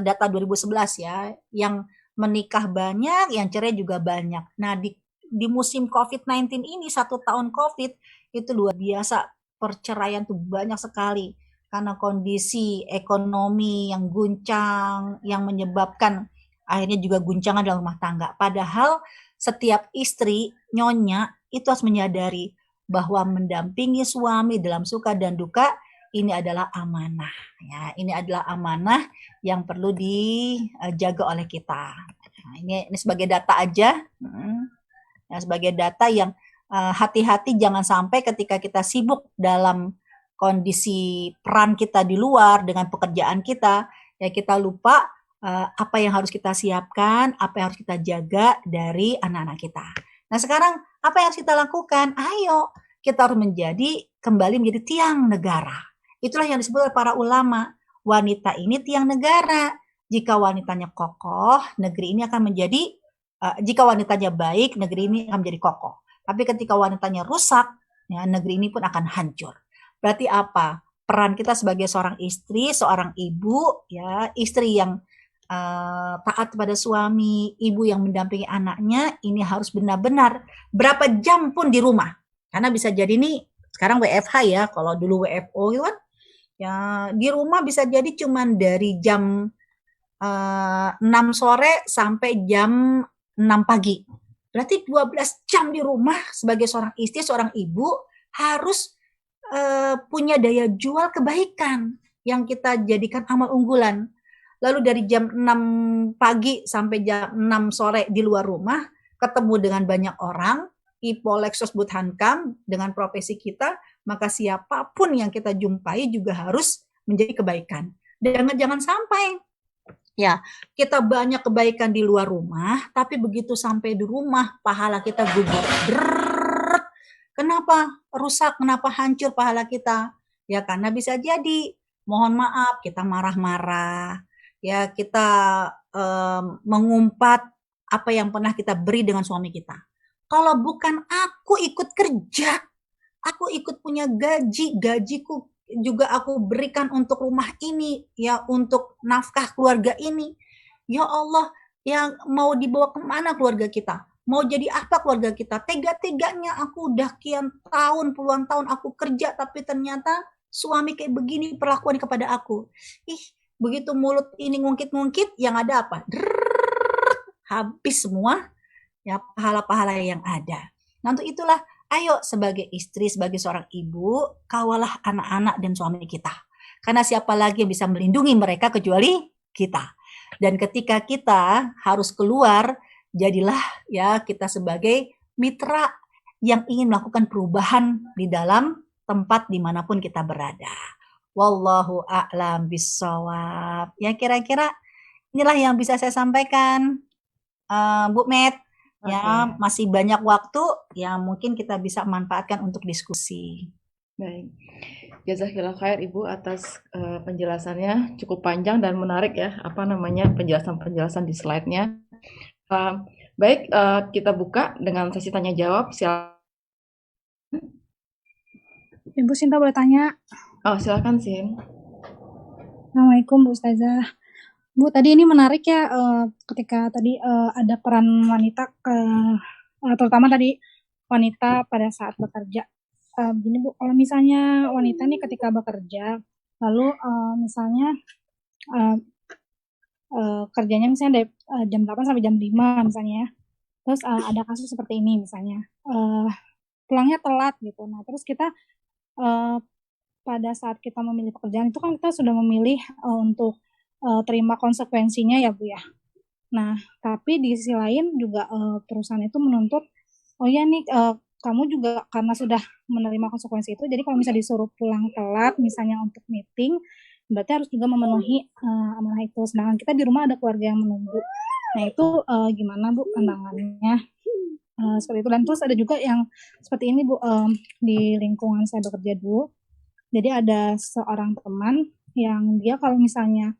data 2011 ya, yang menikah banyak, yang cerai juga banyak. Nah di musim COVID-19 ini 1 tahun COVID itu luar biasa, perceraian tuh banyak sekali karena kondisi ekonomi yang guncang, yang menyebabkan akhirnya juga guncangan dalam rumah tangga. Padahal setiap istri, nyonya, itu harus menyadari bahwa mendampingi suami dalam suka dan duka ini adalah amanah. Ya, ini adalah amanah yang perlu dijaga oleh kita. Nah, ini sebagai data aja, ya, sebagai data yang hati-hati jangan sampai ketika kita sibuk dalam kondisi peran kita di luar dengan pekerjaan kita, ya kita lupa apa yang harus kita siapkan, apa yang harus kita jaga dari anak-anak kita. Nah sekarang apa yang harus kita lakukan? Ayo kita harus kembali menjadi tiang negara. Itulah yang disebut oleh para ulama. Wanita ini tiang negara. Jika wanitanya kokoh, negeri ini akan menjadi, jika wanitanya baik, negeri ini akan menjadi kokoh. Tapi ketika wanitanya rusak, ya, negeri ini pun akan hancur. Berarti apa? Peran kita sebagai seorang istri, seorang ibu, ya, istri yang taat pada suami, ibu yang mendampingi anaknya, ini harus benar-benar berapa jam pun di rumah. Karena bisa jadi nih, sekarang WFH ya, kalau dulu WFO itu kan, ya di rumah bisa jadi cuman dari jam 6 sore sampai jam 6 pagi. Berarti 12 jam di rumah sebagai seorang istri, seorang ibu harus punya daya jual kebaikan yang kita jadikan amal unggulan. Lalu dari jam 6 pagi sampai jam 6 sore di luar rumah, ketemu dengan banyak orang, Ipo Lexus Buthankam dengan profesi kita, maka siapapun yang kita jumpai juga harus menjadi kebaikan. Dan jangan sampai ya kita banyak kebaikan di luar rumah, tapi begitu sampai di rumah pahala kita gugur. Kenapa rusak? Kenapa hancur pahala kita? Ya karena bisa jadi, mohon maaf, kita marah-marah, ya kita mengumpat apa yang pernah kita beri dengan suami kita. Kalau bukan aku ikut kerja, aku ikut punya gajiku juga aku berikan untuk rumah ini, ya untuk nafkah keluarga ini. Ya Allah, yang mau dibawa kemana keluarga kita? Mau jadi apa keluarga kita? Tega-teganya aku udah kian tahun, puluhan tahun aku kerja, tapi ternyata suami kayak begini perlakuan kepada aku. Begitu mulut ini ngungkit-ngungkit, yang ada apa? Habis semua ya pahala-pahala yang ada. Nah untuk itulah, ayo sebagai istri, sebagai seorang ibu, kawalah anak-anak dan suami kita. Karena siapa lagi yang bisa melindungi mereka kecuali kita. Dan ketika kita harus keluar, jadilah ya kita sebagai mitra yang ingin melakukan perubahan di dalam tempat dimanapun kita berada. Wallahu a'lam bishawab. Ya kira-kira inilah yang bisa saya sampaikan, Bu Met. Ya, masih banyak waktu yang mungkin kita bisa manfaatkan untuk diskusi. Baik. Jazakillah khair Ibu atas penjelasannya, cukup panjang dan menarik ya, penjelasan di slide-nya. Baik, kita buka dengan sesi tanya jawab. Silakan. Ibu Sinta boleh tanya? Oh, silakan Sin. Assalamualaikum Bu Ustazah. Bu, tadi ini menarik ya, ketika tadi ada peran wanita, terutama tadi wanita pada saat bekerja. Begini Bu, kalau misalnya wanita nih ketika bekerja, lalu misalnya kerjanya misalnya dari jam 8 sampai jam 5 misalnya ya. Terus ada kasus seperti ini misalnya, pulangnya telat gitu. Nah terus kita pada saat kita memilih pekerjaan itu kan kita sudah memilih untuk terima konsekuensinya ya Bu ya. Nah tapi di sisi lain juga perusahaan itu menuntut, oh ya nih kamu juga karena sudah menerima konsekuensi itu, jadi kalau misalnya disuruh pulang telat misalnya untuk meeting, berarti harus juga memenuhi amanah itu. Sedangkan kita di rumah ada keluarga yang menunggu. Nah itu gimana Bu pandangannya? Seperti itu. Dan terus ada juga yang seperti ini Bu, di lingkungan saya bekerja dulu. Jadi ada seorang teman yang dia kalau misalnya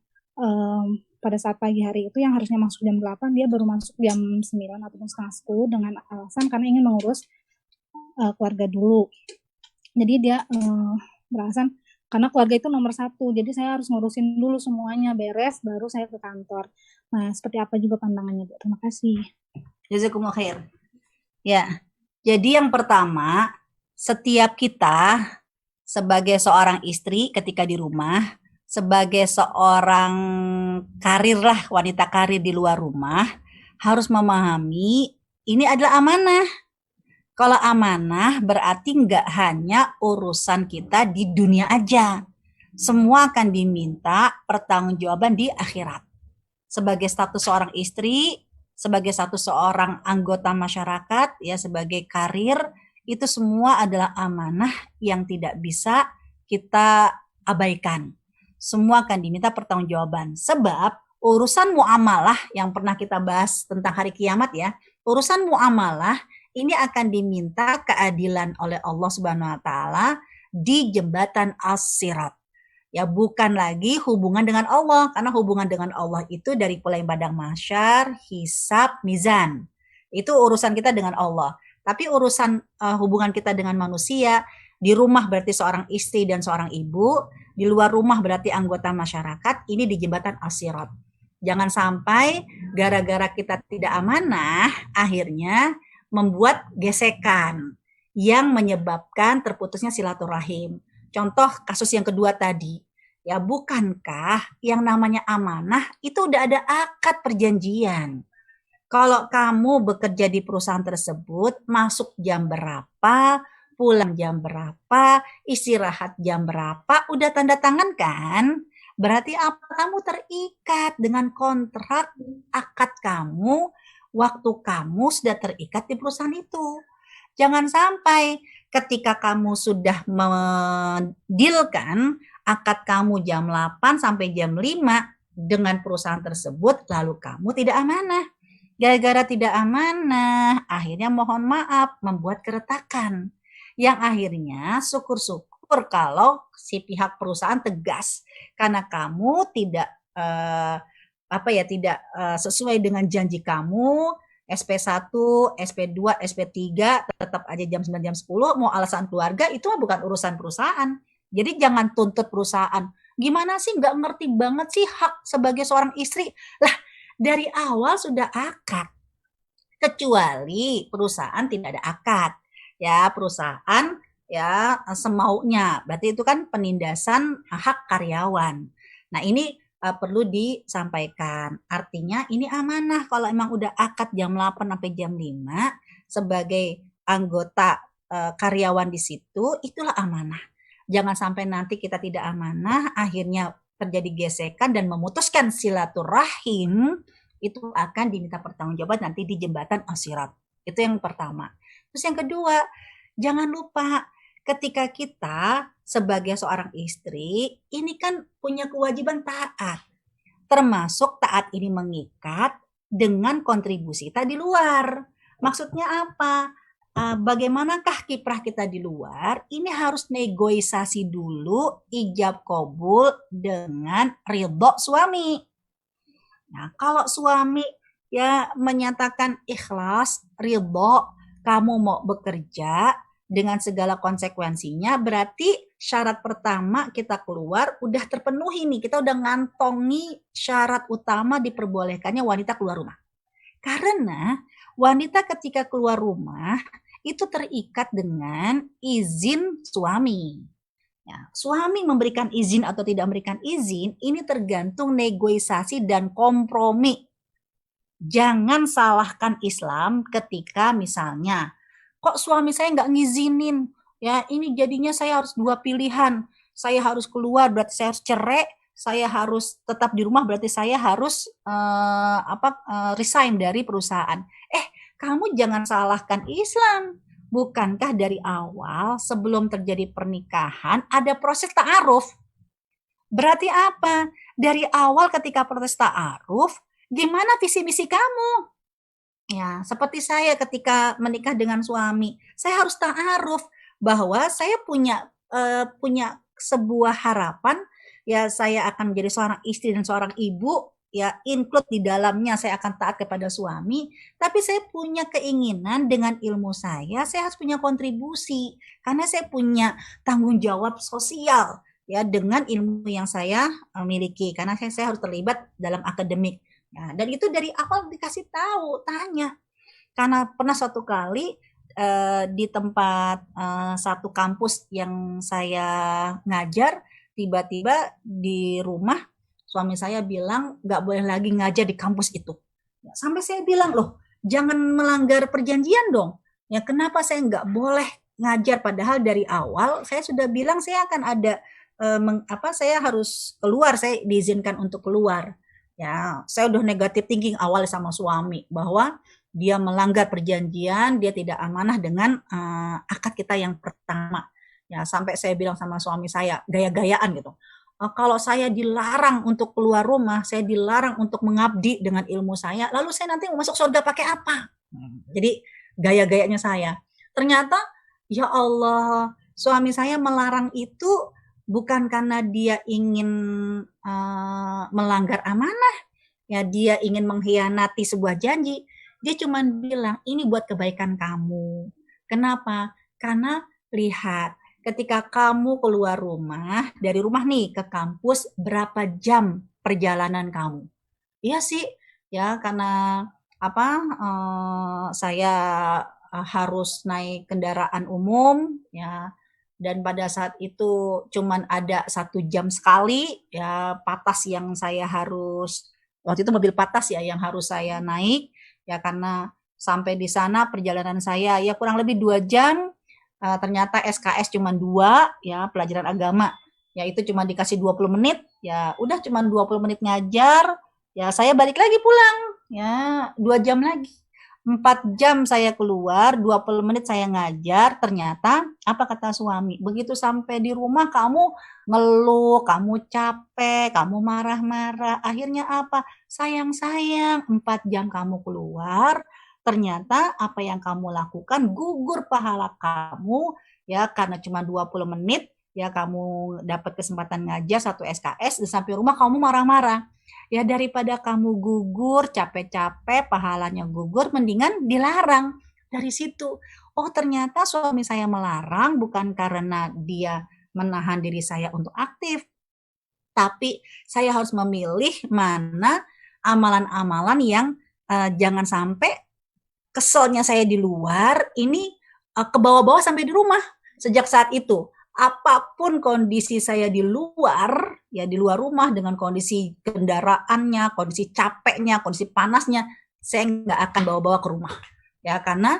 pada saat pagi hari itu yang harusnya masuk jam 8, dia baru masuk jam 9 ataupun setengah 10 dengan alasan karena ingin mengurus keluarga dulu. Jadi dia beralasan karena keluarga itu nomor satu, jadi saya harus ngurusin dulu semuanya beres, baru saya ke kantor. Nah, seperti apa juga pandangannya, Bu? Terima kasih. Jazakumullah khair. Ya, jadi yang pertama, setiap kita sebagai seorang istri ketika di rumah, sebagai seorang karir lah, wanita karir di luar rumah, harus memahami ini adalah amanah. Kalau amanah berarti nggak hanya urusan kita di dunia aja. Semua akan diminta pertanggungjawaban di akhirat. Sebagai status seorang istri, sebagai status seorang anggota masyarakat, ya sebagai karir, itu semua adalah amanah yang tidak bisa kita abaikan. Semua akan diminta pertanggungjawaban. Sebab urusan muamalah yang pernah kita bahas tentang hari kiamat ya, urusan muamalah ini akan diminta keadilan oleh Allah Subhanahu wa taala di jembatan As-Sirat. Ya bukan lagi hubungan dengan Allah, karena hubungan dengan Allah itu dari mulai padang mahsyar, hisab, mizan. Itu urusan kita dengan Allah. Tapi urusan hubungan kita dengan manusia, di rumah berarti seorang istri dan seorang ibu, di luar rumah berarti anggota masyarakat, ini di jembatan As-Sirat. Jangan sampai gara-gara kita tidak amanah, akhirnya membuat gesekan yang menyebabkan terputusnya silaturahim. Contoh kasus yang kedua tadi, ya bukankah yang namanya amanah itu udah ada akad perjanjian. Kalau kamu bekerja di perusahaan tersebut, masuk jam berapa, pulang jam berapa, istirahat jam berapa, udah tanda tangan kan? Berarti apa? Kamu terikat dengan kontrak akad kamu, waktu kamu sudah terikat di perusahaan itu. Jangan sampai ketika kamu sudah mendilkan akad kamu jam 8 sampai jam 5 dengan perusahaan tersebut, lalu kamu tidak amanah. Gara-gara tidak amanah, akhirnya mohon maaf membuat keretakan. Yang akhirnya syukur-syukur kalau si pihak perusahaan tegas karena kamu tidak tidak sesuai dengan janji kamu, SP1, SP2, SP3 tetap aja jam 9 jam 10, mau alasan keluarga itu bukan urusan perusahaan. Jadi jangan tuntut perusahaan. Gimana sih nggak ngerti banget sih hak sebagai seorang istri? Lah, dari awal sudah akad. Kecuali perusahaan tidak ada akad. Ya, perusahaan ya semaunya. Berarti itu kan penindasan hak karyawan. Nah, ini perlu disampaikan. Artinya ini amanah kalau emang udah akad jam 8 sampai jam 5 sebagai anggota karyawan di situ, itulah amanah. Jangan sampai nanti kita tidak amanah, akhirnya terjadi gesekan dan memutuskan silaturahim, itu akan diminta pertanggungjawaban nanti di jembatan As-Sirat. Itu yang pertama. Terus yang kedua, jangan lupa ketika kita sebagai seorang istri, ini kan punya kewajiban taat. Termasuk taat ini mengikat dengan kontribusi kita di luar. Maksudnya apa? Bagaimanakah kiprah kita di luar? Ini harus negosiasi dulu, ijab kabul dengan ridho suami. Nah, kalau suami ya menyatakan ikhlas, ridho, kamu mau bekerja dengan segala konsekuensinya, berarti syarat pertama kita keluar udah terpenuhi nih. Kita udah ngantongi syarat utama diperbolehkannya wanita keluar rumah. Karena wanita ketika keluar rumah itu terikat dengan izin suami. Ya, suami memberikan izin atau tidak memberikan izin, ini tergantung negosiasi dan kompromi. Jangan salahkan Islam ketika misalnya, kok suami saya nggak ngizinin, ya ini jadinya saya harus dua pilihan, saya harus keluar berarti saya harus cerai, saya harus tetap di rumah berarti saya harus resign dari perusahaan. Kamu jangan salahkan Islam. Bukankah dari awal sebelum terjadi pernikahan ada proses ta'aruf? Berarti apa? Dari awal ketika proses ta'aruf, gimana visi misi kamu? Ya, seperti saya ketika menikah dengan suami, saya harus ta'aruf bahwa saya punya sebuah harapan, ya saya akan menjadi seorang istri dan seorang ibu ya include di dalamnya saya akan taat kepada suami, tapi saya punya keinginan dengan ilmu saya harus punya kontribusi karena saya punya tanggung jawab sosial ya dengan ilmu yang saya miliki karena saya harus terlibat dalam akademik. Ya, dan itu dari awal dikasih tahu, tanya. Karena pernah suatu kali di tempat satu kampus yang saya ngajar, tiba-tiba di rumah suami saya bilang nggak boleh lagi ngajar di kampus itu. Ya, sampai saya bilang, loh jangan melanggar perjanjian dong. Ya kenapa saya nggak boleh ngajar padahal dari awal saya sudah bilang saya akan ada saya harus keluar, saya diizinkan untuk keluar. Ya, saya udah negatif thinking awal sama suami bahwa dia melanggar perjanjian, dia tidak amanah dengan akad kita yang pertama. Ya, sampai saya bilang sama suami saya, gaya-gayaan gitu. Kalau saya dilarang untuk keluar rumah, saya dilarang untuk mengabdi dengan ilmu saya, lalu saya nanti mau masuk surga pakai apa? Jadi gaya-gayanya saya. Ternyata, ya Allah, suami saya melarang itu bukan karena dia ingin melanggar amanah, ya dia ingin mengkhianati sebuah janji. Dia cuma bilang, ini buat kebaikan kamu. Kenapa? Karena lihat, ketika kamu keluar rumah, dari rumah nih ke kampus, berapa jam perjalanan kamu? Iya sih, ya karena saya harus naik kendaraan umum, ya, dan pada saat itu cuman ada 1 jam sekali, ya patas yang saya harus, waktu itu mobil patas ya yang harus saya naik, ya karena sampai di sana perjalanan saya ya kurang lebih 2 jam, ternyata SKS cuma 2 ya pelajaran agama, ya itu cuma dikasih 20 menit, ya udah cuma 20 menit ngajar, ya saya balik lagi pulang, ya 2 jam lagi. 4 jam saya keluar, 20 menit saya ngajar, ternyata apa kata suami, begitu sampai di rumah kamu ngeluh, kamu capek, kamu marah-marah, akhirnya apa? Sayang-sayang, 4 jam kamu keluar, ternyata apa yang kamu lakukan gugur pahala kamu, ya karena cuma 20 menit, ya kamu dapat kesempatan ngajar 1 SKS, dan sampai rumah kamu marah-marah. Ya daripada kamu gugur, capek-capek, pahalanya gugur, mendingan dilarang. Dari situ, oh ternyata suami saya melarang bukan karena dia menahan diri saya untuk aktif, tapi saya harus memilih mana amalan-amalan yang jangan sampai keselnya saya di luar, ini ke bawah-bawah sampai di rumah. Sejak saat itu, apapun kondisi saya di luar, ya di luar rumah dengan kondisi kendaraannya, kondisi capeknya, kondisi panasnya, saya nggak akan bawa-bawa ke rumah. Ya karena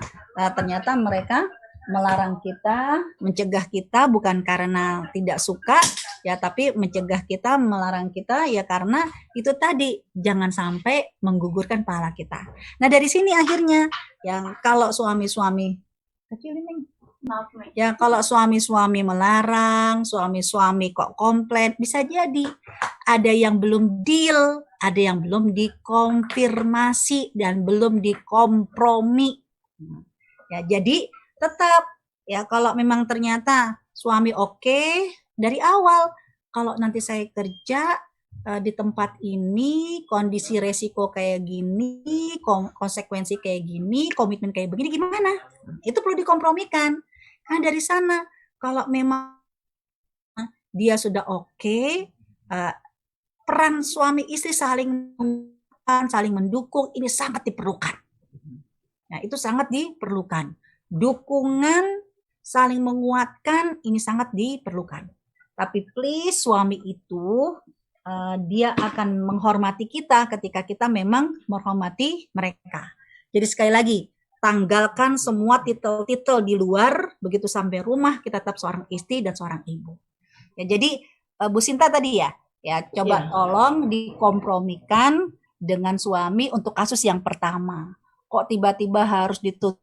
ternyata mereka melarang kita, mencegah kita bukan karena tidak suka, ya tapi mencegah kita, melarang kita ya karena itu tadi jangan sampai menggugurkan pahala kita. Nah dari sini akhirnya yang kalau suami-suami kecil ini ya kalau suami-suami melarang, suami-suami kok komplain, bisa jadi ada yang belum deal, ada yang belum dikonfirmasi dan belum dikompromi. Ya jadi tetap ya kalau memang ternyata suami oke dari awal, kalau nanti saya kerja di tempat ini kondisi resiko kayak gini, konsekuensi kayak gini, komitmen kayak begini gimana? Itu perlu dikompromikan. Nah dari sana kalau memang dia sudah oke, peran suami istri saling mendukung ini sangat diperlukan. Nah itu sangat diperlukan. Dukungan saling menguatkan ini sangat diperlukan. Tapi please suami itu dia akan menghormati kita ketika kita memang menghormati mereka. Jadi sekali lagi, tanggalkan semua titel-titel di luar, begitu sampai rumah kita tetap seorang istri dan seorang ibu. Ya, jadi Bu Sinta tadi ya coba tolong dikompromikan dengan suami untuk kasus yang pertama. Kok tiba-tiba harus ditutup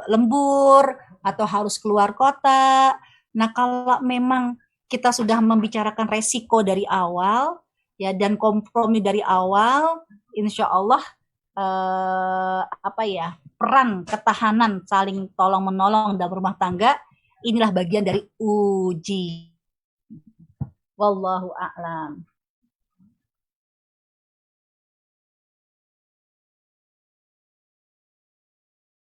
lembur atau harus keluar kota. Nah kalau memang kita sudah membicarakan resiko dari awal ya dan kompromi dari awal, insya Allah peran ketahanan saling tolong menolong dalam rumah tangga inilah bagian dari uji Wallahu a'lam.